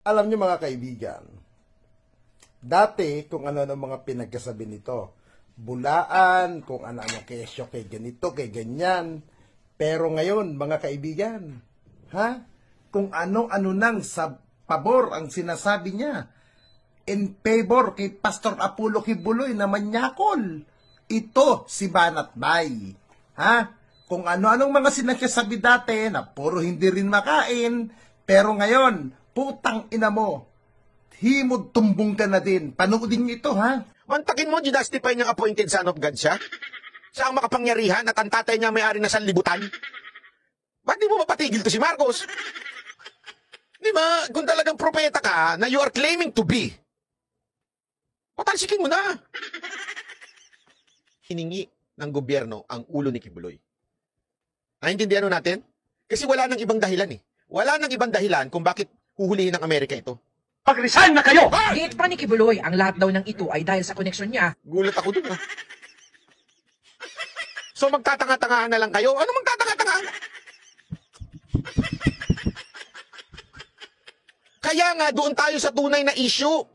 Alam niyo mga kaibigan, dati kung ano ng mga pinagkasabi nito, bulaan, kung ano-ano kesyo kay ganito, kay ganyan. Pero ngayon, mga kaibigan, kung ano-ano nang sa pabor ang sinasabi niya, in favor kay Pastor Apollo Kibuloy na manyakol. Ito si Banat Bay. Kung ano-anong mga sinagsasabi dati na puro hindi rin makain, pero ngayon, putang ina mo, himod tumbong ka na din. Panoodin niyo ito, Mantakin mo, ginastify niyang appointed son of God siya? Siya ang makapangyarihan at ang tatay niya may-ari na sanlibutan? Ba't di mo mapatigil to si Marcos? Di ba, kung talagang propeta ka na you are claiming to be, patalsikin mo na. Hiningi ng gobyerno ang ulo ni Kibuloy. Naintindihan natin? Kasi wala nang ibang dahilan eh. Wala nang ibang dahilan kung bakit huhulihin ng Amerika ito. Pag-resign na kayo! Giit pa ni Kibuloy, ang lahat daw ng ito ay dahil sa koneksyon niya. Gulat ako dun So magtatanga-tangahan na lang kayo? Ano magtatanga-tangahan? Kaya nga doon tayo sa tunay na issue.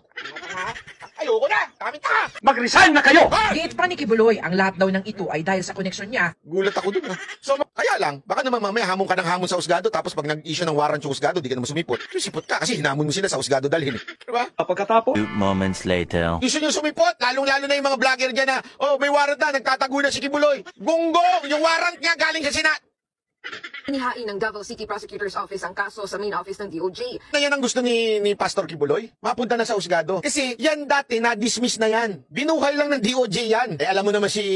Ayoko na! Kamit ka! Mag-resign na kayo! Giit pa ni Kibuloy, ang lahat daw ng ito ay dahil sa koneksyon niya. Gulat ako dun So kaya lang, baka naman mamaya hamon ka ng hamon sa husgado tapos pag nag-issue ng warrant sa husgado, di ka naman sumipot. Sumipot ka kasi hinamon mo sila sa husgado dalhin. Diba? Pagkatapos, 2 moments later. Gusto nyo sumipot? Lalong-lalo na yung mga vlogger dyan na, may warrant na, nagtatago na si Kibuloy. Gunggong! Yung warrant niya galing sa Senate. Inihain ng Davao City Prosecutor's Office ang kaso sa main office ng DOJ. Na yan ang gusto ni Pastor Kibuloy? Mapunta na sa husgado. Kasi yan dati, na-dismiss na yan. Binuhay lang ng DOJ yan. Alam mo naman si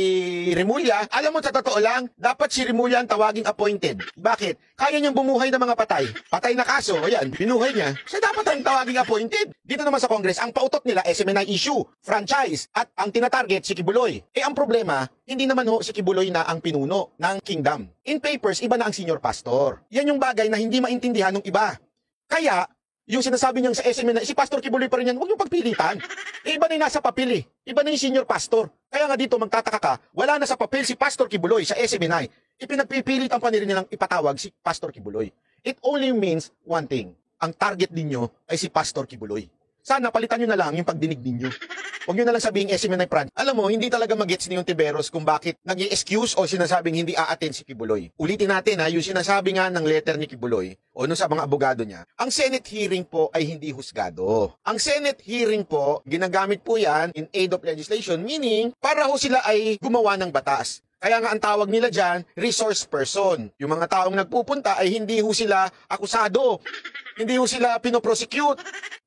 Remulla, alam mo sa totoo lang, dapat si Remulla ang tawaging appointed. Bakit? Kaya niyang bumuhay ng mga patay. Patay na kaso, ayan, binuhay niya. Siya dapat ang tawaging appointed. Dito naman sa Congress, ang pautot nila, SMNI issue, franchise, at ang tinatarget si Kibuloy. Ang problema, hindi naman si Kibuloy na ang pinuno ng kingdom. In papers, iba na ang senior pastor. Yan yung bagay na hindi maintindihan ng iba. Kaya, yung sinasabi niyang sa SMNI, si Pastor Kibuloy pa rin yan, huwag yung pagpilitan. Iba na yung nasa papel Iba na yung senior pastor. Kaya nga dito, magtataka ka, wala na sa papel si Pastor Kibuloy sa SMNI. Ipinagpipilit ang paniri nilang ipatawag si Pastor Kibuloy. It only means one thing. Ang target ninyo ay si Pastor Kibuloy. Sana palitan nyo na lang yung pagdinig ninyo. Huwag nyo na lang sabihing SMNI Prad. Alam mo, hindi talaga mag-gets ni yung Tiberos kung bakit nag-i-excuse o sinasabing hindi a-attend si Kibuloy. Ulitin natin yung sinasabi nga ng letter ni Kibuloy o sa mga abogado niya. Ang Senate hearing po ay hindi husgado. Ang Senate hearing po, ginagamit po yan in aid of legislation, meaning para ho sila ay gumawa ng batas. Kaya nga ang tawag nila dyan, resource person. Yung mga taong nagpupunta ay hindi ho sila akusado. Hindi ho sila pinoprosecute.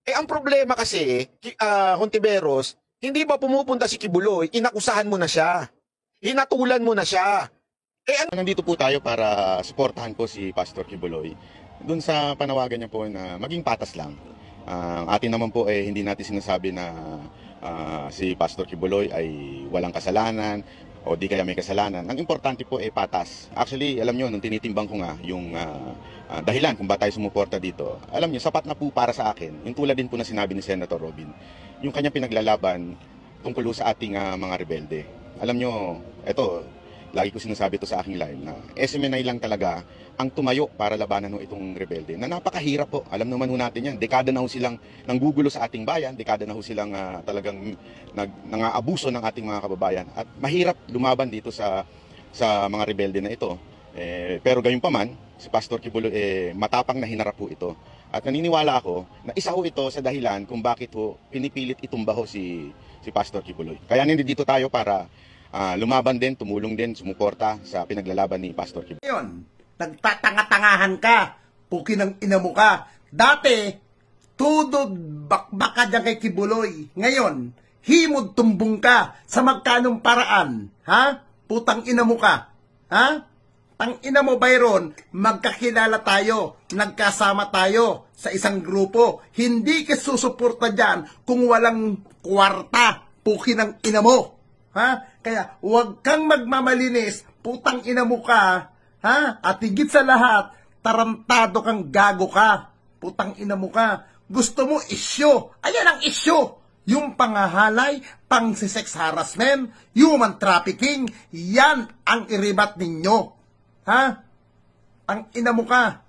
Ang problema kasi, Hontiveros, hindi ba pumupunta si Kibuloy, inakusahan mo na siya. Hinatulan mo na siya. Nandito po tayo para suportahan po si Pastor Kibuloy. Doon sa panawagan niya po na maging patas lang. Ang atin naman po hindi natin sinasabi na si Pastor Kibuloy ay walang kasalanan o di kaya may kasalanan. Ang importante po patas. Actually, alam nyo, nung tinitimbang ko nga yung dahilan kung ba tayo sumuporta dito, alam nyo, sapat na po para sa akin. Yung tulad din po na sinabi ni Senator Robin, yung kanyang pinaglalaban tungkol sa ating mga rebelde. Alam nyo, eto, lagi ko sinasabi ito sa aking live na SMNI lang talaga ang tumayo para labanan ng itong rebelde. Na napakahirap po. Alam naman ho natin yan. Dekada na ho silang nanggugulo sa ating bayan. Dekada na ho silang talagang nang-aabuso ng ating mga kababayan. At mahirap lumaban dito sa mga rebelde na ito. Pero gayon pa man, si Pastor Kibuloy matapang na hinarap po ito. At naniniwala ako na isa ho ito sa dahilan kung bakit ho pinipilit itumba ho si Pastor Kibuloy. Kaya nandito tayo para lumaban din, tumulong din, sumuporta sa pinaglalaban ni Pastor Kibuloy. Ngayon, nagtatanga-tangahan ka, puki ng ina mo ka. Dati, tudod bakbak ka dyan kay Kibuloy. Ngayon, himod tumbong ka sa magkanong paraan. Putang ina mo ka. Tang ina mo, Byron, magkakilala tayo, nagkasama tayo sa isang grupo. Hindi ka susuporta dyan kung walang kwarta, puki ng ina mo. Kaya huwag kang magmamalinis, putang ina mo ka, at higit sa lahat, tarantado kang gago ka, putang ina mo ka. Gusto mo isyo, ayan ang isyo. Yung pangahalay, pang-sex harassment, human trafficking, yan ang iribat ninyo. Ang ina mo ka.